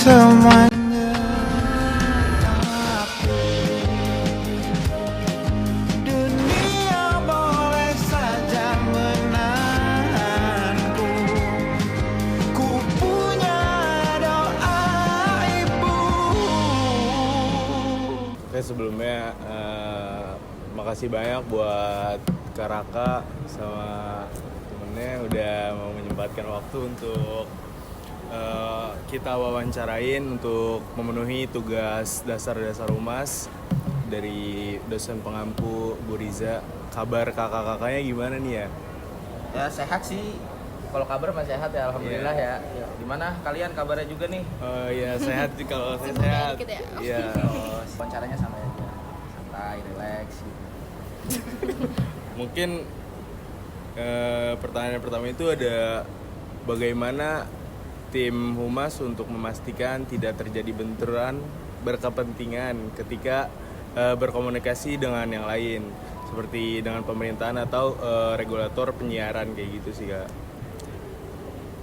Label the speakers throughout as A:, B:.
A: semuanya aku. Dunia boleh saja menahanku. Ku punya doa ibu.
B: Oke, sebelumnya makasih banyak buat Kak Raka sama temennya udah mau menyempatkan waktu untuk kita wawancarain untuk memenuhi tugas dasar-dasar humas dari dosen pengampu Bu Riza. Kabar kakak-kakaknya gimana nih ya?
C: Ya sehat sih. Kalau kabar masih sehat ya, alhamdulillah ya. Gimana kalian kabarnya juga nih?
B: Ya sehat sih kalau saya sehat.
D: Dikit ya?
B: Iya.
C: Wawancaranya sama aja, santai, relax gitu.
B: Mungkin pertanyaan pertama itu ada bagaimana tim humas untuk memastikan tidak terjadi benturan berkepentingan ketika berkomunikasi dengan yang lain seperti dengan pemerintahan atau regulator penyiaran kayak gitu sih Kak.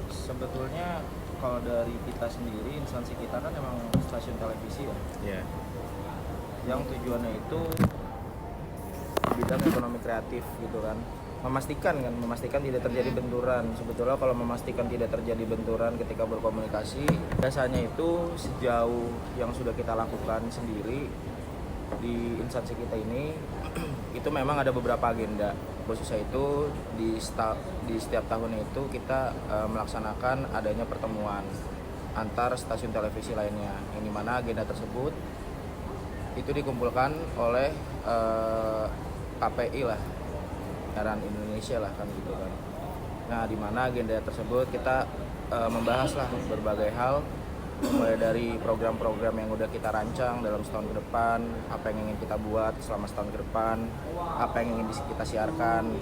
C: Sebetulnya kalau dari kita sendiri, instansi kita kan emang stasiun televisi ya,
B: Ya.
C: yang tujuannya itu bidang ekonomi kreatif gitu kan. Memastikan tidak terjadi benturan. Sebetulnya kalau memastikan tidak terjadi benturan ketika berkomunikasi, biasanya itu sejauh yang sudah kita lakukan sendiri di instansi kita ini itu memang ada beberapa agenda. Khususnya itu di setiap tahunnya itu kita melaksanakan adanya pertemuan antar stasiun televisi lainnya, yang dimana agenda tersebut itu dikumpulkan oleh KPI lah, Penyiaran Indonesia lah kan gitu kan. Nah, di mana agenda tersebut kita membahas lah berbagai hal, mulai dari program-program yang udah kita rancang dalam setahun ke depan, apa yang ingin kita buat selama setahun ke depan, apa yang ingin kita siarkan.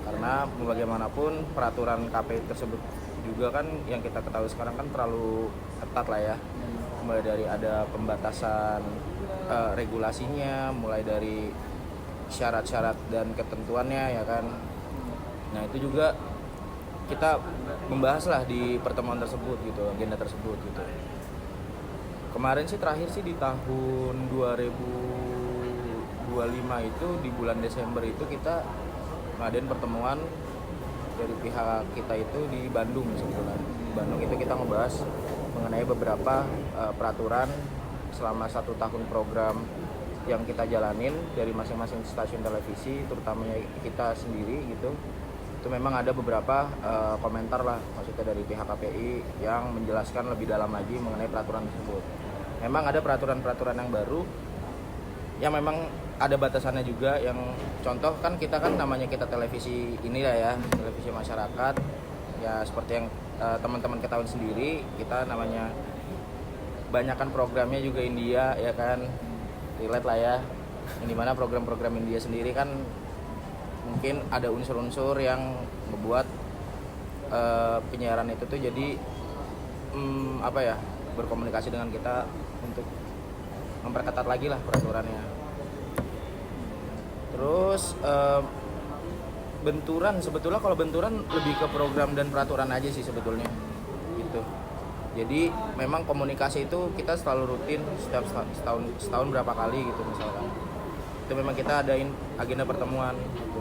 C: Karena bagaimanapun peraturan KPI tersebut juga kan yang kita ketahui sekarang kan terlalu ketat lah ya. Mulai dari ada pembatasan regulasinya, mulai dari syarat-syarat dan ketentuannya ya kan. Nah itu juga kita membahas lah di pertemuan tersebut gitu, agenda tersebut gitu. Kemarin sih terakhir sih di tahun 2025 itu di bulan Desember itu kita ngadain pertemuan dari pihak kita itu di Bandung sebetulnya. Di Bandung itu kita ngebahas mengenai beberapa peraturan selama 1 tahun program yang kita jalanin dari masing-masing stasiun televisi, terutamanya kita sendiri gitu. Itu memang ada beberapa komentar lah, maksudnya dari pihak KPI yang menjelaskan lebih dalam lagi mengenai peraturan tersebut. Memang ada peraturan-peraturan yang baru yang memang ada batasannya juga, yang contoh kan kita kan namanya kita televisi inilah ya, televisi masyarakat ya, seperti yang teman-teman ketahui sendiri, kita namanya banyakkan programnya juga India ya kan, relate lah ya, yang dimana program-program India sendiri kan mungkin ada unsur-unsur yang membuat penyiaran itu tuh jadi berkomunikasi dengan kita untuk memperketat lagi lah peraturannya. Terus benturan, sebetulnya kalau benturan lebih ke program dan peraturan aja sih sebetulnya gitu. Jadi memang komunikasi itu kita selalu rutin setiap setahun berapa kali gitu misalkan. Itu memang kita adain agenda pertemuan gitu.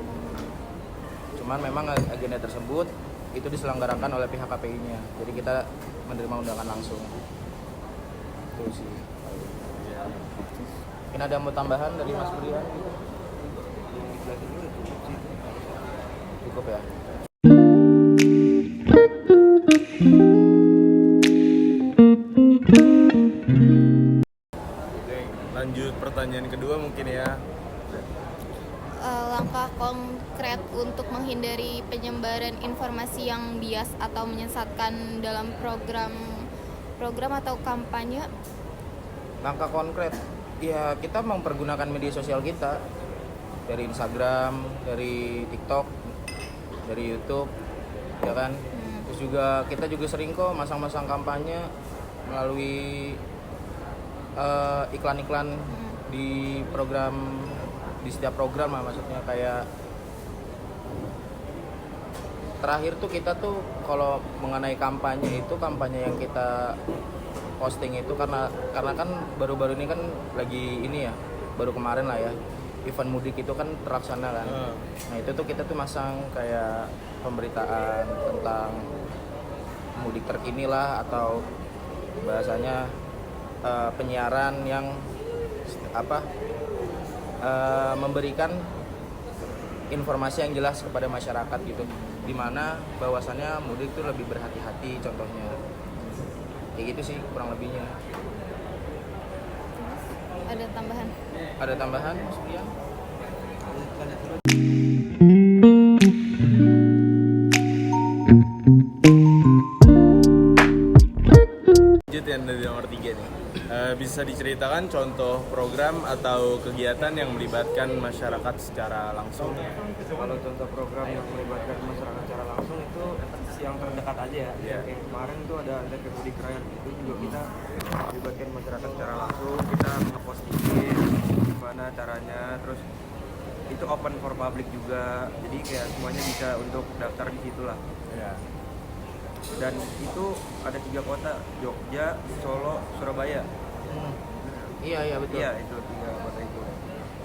C: Cuman memang agenda tersebut itu diselenggarakan oleh pihak KPI-nya. Jadi kita menerima undangan langsung. Itu sih. Mungkin ada mau tambahan dari Mas Brian gitu? Cukup ya.
B: Lanjut pertanyaan kedua mungkin ya.
D: Langkah konkret untuk menghindari penyebaran informasi yang bias atau menyesatkan dalam program atau kampanye.
C: Langkah konkret ya, kita mempergunakan media sosial kita, dari Instagram, dari TikTok, dari YouTube ya kan. Terus juga kita juga sering kok masang-masang kampanye melalui iklan-iklan di program, di setiap program lah, maksudnya kayak terakhir tuh kita tuh kalau mengenai kampanye itu, kampanye yang kita posting itu karena kan baru-baru ini kan lagi ini ya, baru kemarin lah ya, event mudik itu kan terlaksana kan. Nah itu tuh kita tuh masang kayak pemberitaan tentang mudik terkini lah, atau bahasanya penyiaran yang memberikan informasi yang jelas kepada masyarakat gitu, dimana bahwasannya mudik itu lebih berhati-hati contohnya, kayak gitu sih kurang lebihnya.
D: Ada tambahan?
C: Ada tambahan Mas Priyan?
B: Lanjut yang dari nomor 3 nih. Bisa diceritakan contoh program atau kegiatan yang melibatkan masyarakat secara langsung?
E: Kalau contoh program yang melibatkan masyarakat secara langsung itu yang terdekat aja ya.
B: Iya.
E: Kayak kemarin tuh ada Antv Mudik Keren, itu juga kita melibatkan masyarakat secara langsung, kita ngepostingin gimana caranya, terus itu open for public juga, jadi kayak semuanya bisa untuk daftar di situ lah.
B: Ya.
E: Dan itu ada 3 kota, Jogja, Solo, Surabaya.
C: Iya betul.
E: Iya, itu 3 kota itu.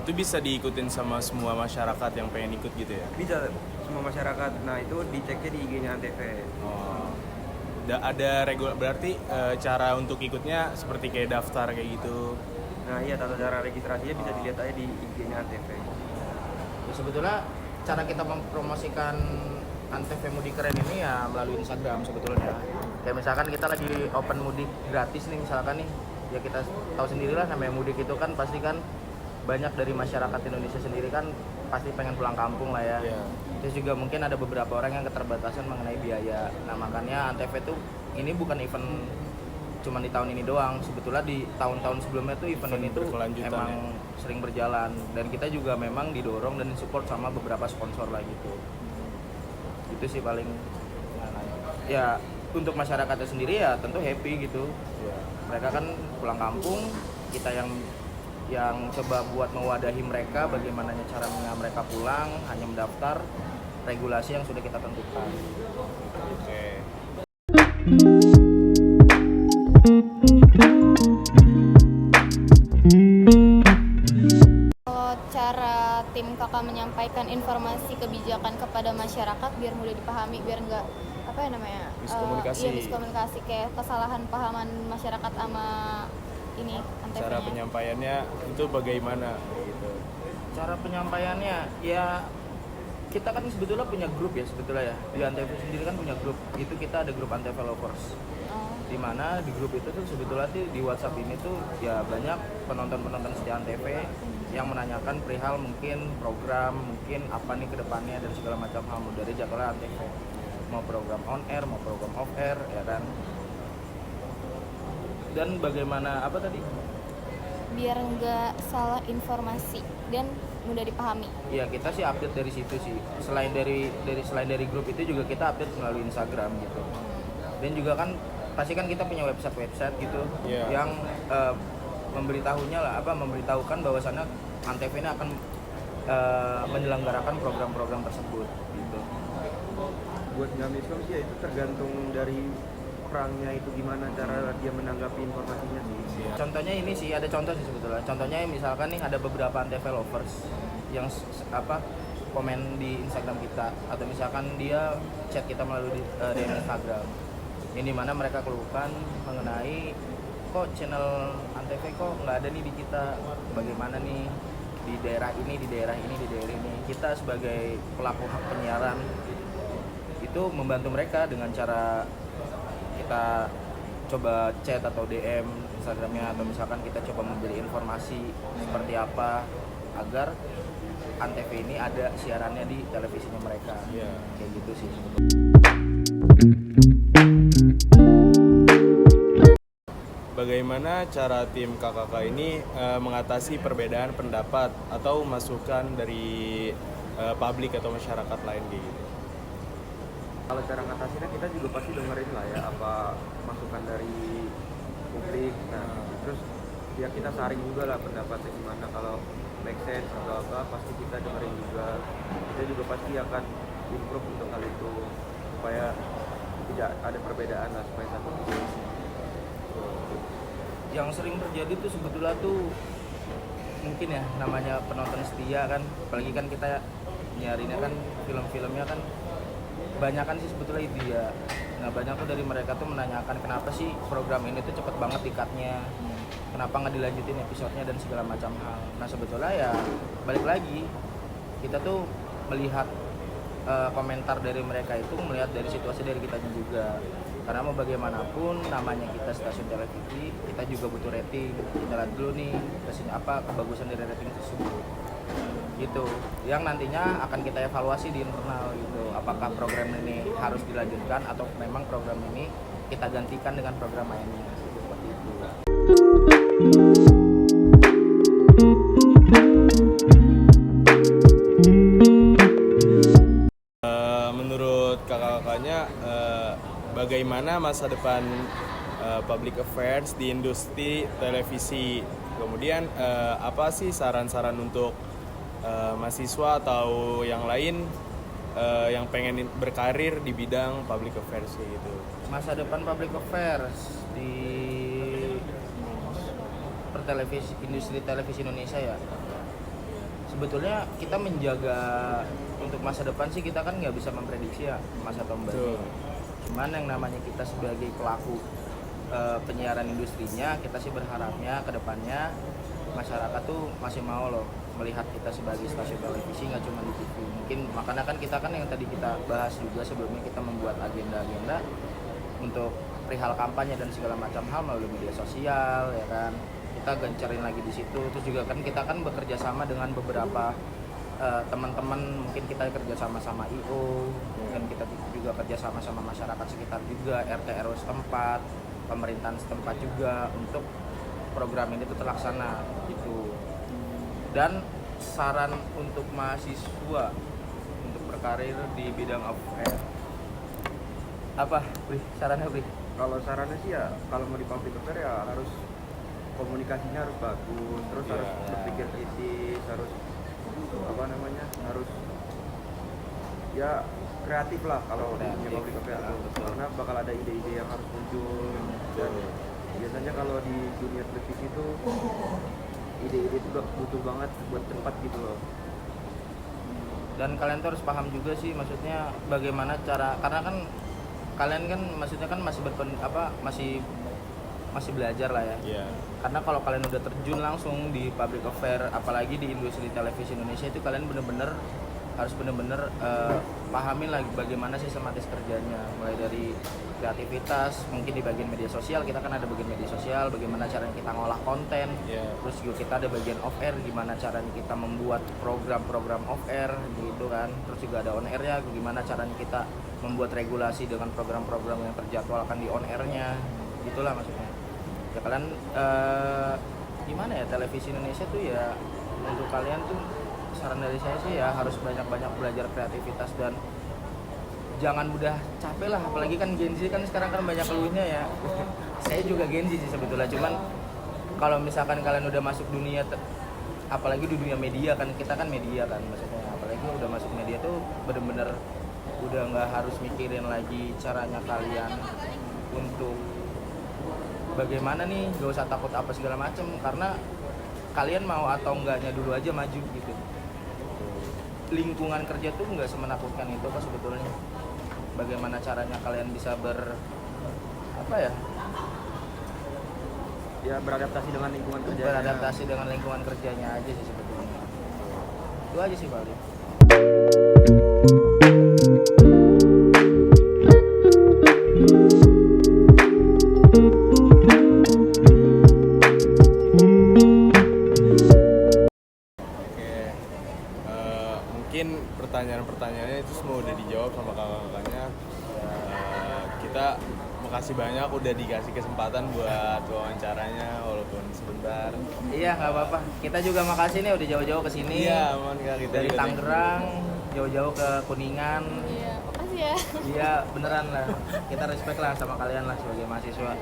B: Itu bisa diikutin sama semua masyarakat yang pengen ikut gitu ya?
E: Bisa semua masyarakat. Nah itu diceknya di IG-nya Antv.
B: Oh. Ada berarti cara untuk ikutnya seperti kayak daftar kayak gitu.
E: Nah iya, tata cara registrasinya bisa dilihat aja di IG-nya Antv.
C: Ya, sebetulnya cara kita mempromosikan Antv Mudik Keren ini ya melalui Instagram sebetulnya. Kayak misalkan kita lagi open mudik gratis nih misalkan nih, ya kita tahu sendirilah namanya mudik itu kan pasti kan banyak dari masyarakat Indonesia sendiri kan pasti pengen pulang kampung lah ya.
B: Iya.
C: Terus juga mungkin ada beberapa orang yang keterbatasan mengenai biaya. Nah makanya Antv tuh ini bukan event cuma di tahun ini doang. Sebetulnya di tahun-tahun sebelumnya tuh event ini tuh
B: berkelanjutan
C: emang
B: ya?
C: sering berjalan, dan kita juga memang didorong dan disupport sama beberapa sponsor lah gitu. Itu sih paling ya untuk masyarakatnya sendiri ya tentu happy gitu. Mereka kan pulang kampung, kita yang coba buat mewadahi mereka bagaimana caranya mereka pulang, hanya mendaftar regulasi yang sudah kita tentukan.
B: Oke.
D: Kalau cara tim kakak menyampaikan informasi kebijakan kepada masyarakat biar mudah dipahami, biar nggak
B: Miskomunikasi.
D: iya miskomunikasi, kayak kesalahan pahaman masyarakat sama ini Antv-nya.
B: Cara penyampaiannya itu bagaimana gitu?
C: Cara penyampaiannya ya kita kan sebetulnya punya grup ya sebetulnya ya, di Antv sendiri kan punya grup, itu kita ada grup Antv Lovers, di mana di grup itu tuh sebetulnya di WhatsApp ini tuh ya banyak penonton setia Antv yang menanyakan perihal mungkin program, mungkin apa nih kedepannya dan segala macam hal dari jadwal Antv, mau program on air, mau program off air ya kan, dan bagaimana apa tadi?
D: Biar nggak salah informasi dan mudah dipahami.
C: Iya, kita sih update dari situ sih. Selain dari grup itu juga kita update melalui Instagram gitu. Dan juga kan pasti kan kita punya website gitu
B: Iya.
C: yang memberitahukan bahwasannya Antv ini akan menyelenggarakan program-program tersebut gitu.
E: Buat nggak miskom sih ya itu tergantung dari orangnya itu gimana cara dia menanggapi informasinya sih.
C: Contohnya ini sih ada contoh sih sebetulnya. Contohnya misalkan nih ada beberapa Antv lovers yang komen di Instagram kita, atau misalkan dia chat kita melalui DM Instagram. Ini mana mereka keluhkan mengenai kok channel Antv kok nggak ada nih di kita, bagaimana nih di daerah ini, di daerah ini, di daerah ini. Kita sebagai pelaku hak penyiaran itu membantu mereka dengan cara kita coba chat atau DM Instagramnya, atau misalkan kita coba memberi informasi seperti apa agar Antv ini ada siarannya di televisinya mereka.
B: Iya.
C: Kayak gitu sih.
B: Bagaimana cara tim KKK ini mengatasi perbedaan pendapat atau masukan dari publik atau masyarakat lain gitu?
E: Kalau cara ngatasinnya kita juga pasti dengerin lah ya apa masukan dari publik. Nah terus ya kita saring juga lah pendapatnya gimana, kalau make sense atau apa pasti kita dengerin juga. Kita juga pasti akan improve untuk hal itu supaya tidak ada perbedaan lah, supaya satu visi.
C: Yang sering terjadi tuh sebetulnya tuh mungkin ya namanya penonton setia kan, apalagi kan kita nyarinya kan film-filmnya kan banyak kan sih sebetulnya itu ya. Nah banyak tuh dari mereka tuh menanyakan kenapa sih program ini tuh cepet banget di-cut-nya, kenapa nggak dilanjutin episodenya dan segala macam hal. Nah sebetulnya ya balik lagi kita tuh melihat komentar dari mereka itu melihat dari situasi dari kitanya juga, karena mau bagaimanapun namanya kita stasiun televisi, kita juga butuh rating. Kita lihat dulu nih apa kebagusan dari rating tersebut gitu, yang nantinya akan kita evaluasi di internal gitu, apakah program ini harus dilanjutkan atau memang program ini kita gantikan dengan program lainnya seperti itu.
B: Menurut kakak-kakaknya, bagaimana masa depan public affairs di industri televisi? Kemudian apa sih saran-saran untuk mahasiswa atau yang lain yang pengen berkarir di bidang public affairs gitu?
C: Masa depan public affairs di industri televisi Indonesia ya, sebetulnya kita menjaga untuk masa depan sih kita kan nggak bisa memprediksi ya masa tahun baru. Cuman yang namanya kita sebagai pelaku penyiaran industrinya, kita sih berharapnya ke depannya masyarakat tuh masih mau loh melihat kita sebagai stasiun televisi, nggak cuma di TV. Mungkin makanya kan kita kan yang tadi kita bahas juga sebelumnya, kita membuat agenda-agenda untuk perihal kampanye dan segala macam hal melalui media sosial ya kan. Kita gencarin lagi di situ. Terus juga kan kita kan bekerja sama dengan beberapa teman-teman, mungkin kita kerja sama IO, dan kita juga kerja sama masyarakat sekitar juga, RT RW setempat, pemerintahan setempat juga untuk program ini tuh terlaksana gitu. Dan saran untuk mahasiswa untuk berkarir di bidang off-air apa, Bri? Sarannya, Bri?
E: Kalau sarannya sih ya kalau mau di public affair ya harus komunikasinya harus bagus, terus harus berpikir kritis, harus harus ya kreatif lah kalau di dunia public affair tuh. Karena bakal ada ide-ide yang harus muncul, dan biasanya kalau di dunia televisi itu ide-ide itu butuh banget buat cepat gitu loh.
C: Dan kalian tuh harus paham juga sih, maksudnya bagaimana cara, karena kan kalian kan maksudnya kan masih belajar lah ya.
B: Yeah.
C: Karena kalau kalian udah terjun langsung di public affair, apalagi di industri televisi Indonesia itu, kalian harus bener-bener pahamin lagi bagaimana sistematis kerjanya, mulai dari kreativitas, mungkin di bagian media sosial, kita kan ada bagian media sosial, bagaimana caranya kita ngolah konten, terus juga kita ada bagian off air, gimana caranya kita membuat program-program off air gitu kan, terus juga ada on airnya, gimana caranya kita membuat regulasi dengan program-program yang terjadwalkan di on airnya, gitulah maksudnya. Ya kalian gimana ya, televisi Indonesia tuh ya untuk kalian tuh saran dari saya sih ya harus banyak-banyak belajar kreativitas dan jangan mudah capek lah, apalagi kan Gen Z kan sekarang kan banyak keluhnya ya. Saya juga Gen Z sih sebetulnya, cuman kalau misalkan kalian udah masuk dunia apalagi di dunia media kan, kita kan media kan maksudnya, apalagi udah masuk media tuh bener-bener udah nggak harus mikirin lagi caranya kalian untuk bagaimana nih, gak usah takut apa segala macem, karena kalian mau atau enggaknya dulu aja maju gitu. Lingkungan kerja tuh nggak semenakutkan itu kok sebetulnya. Bagaimana caranya kalian bisa
E: beradaptasi dengan lingkungan kerja.
C: Beradaptasi dengan lingkungan kerjanya aja sih sebetulnya. Itu aja sih paling.
B: Mungkin pertanyaan-pertanyaannya itu semua udah dijawab sama kakak-kakaknya. Kita makasih banyak udah dikasih kesempatan buat wawancaranya walaupun sebentar.
C: Iya, nggak apa-apa. Kita juga makasih nih udah jauh-jauh ke sini.
B: Iya, aman Kak, kita
C: dari
B: juga
C: Tangerang jauh-jauh ke Kuningan.
D: Iya, makasih ya.
C: Iya, beneran lah. Kita respect lah sama kalian lah sebagai mahasiswa.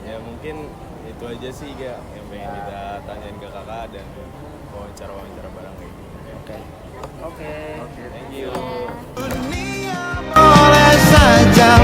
B: Ya mungkin itu aja sih Kak yang pengen kita tanyain ke kakak dan wawancara-wawancara bareng kayak gini.
C: Oke.
B: Thank you.
A: Dunia boleh saja